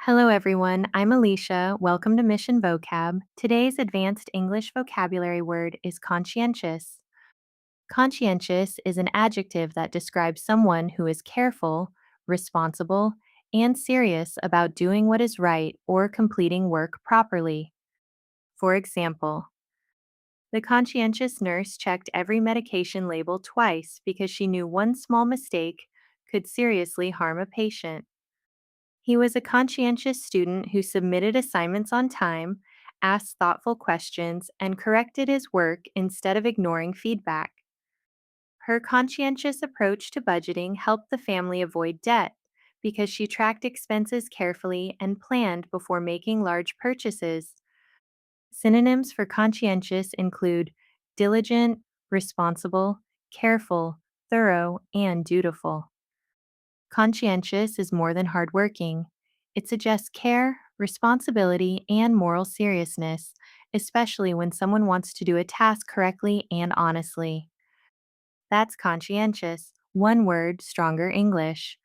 Hello, everyone. I'm Alicia. Welcome to Mission Vocab. Today's advanced English vocabulary word is conscientious. Conscientious is an adjective that describes someone who is careful, responsible, and serious about doing what is right or completing work properly. For example, the conscientious nurse checked every medication label twice because she knew one small mistake could seriously harm a patient. He was a conscientious student who submitted assignments on time, asked thoughtful questions, and corrected his work instead of ignoring feedback. Her conscientious approach to budgeting helped the family avoid debt because she tracked expenses carefully and planned before making large purchases. Synonyms for conscientious include diligent, responsible, careful, thorough, and dutiful. Conscientious is more than hardworking. It suggests care, responsibility, and moral seriousness, especially when someone wants to do a task correctly and honestly. That's conscientious. One word, stronger English.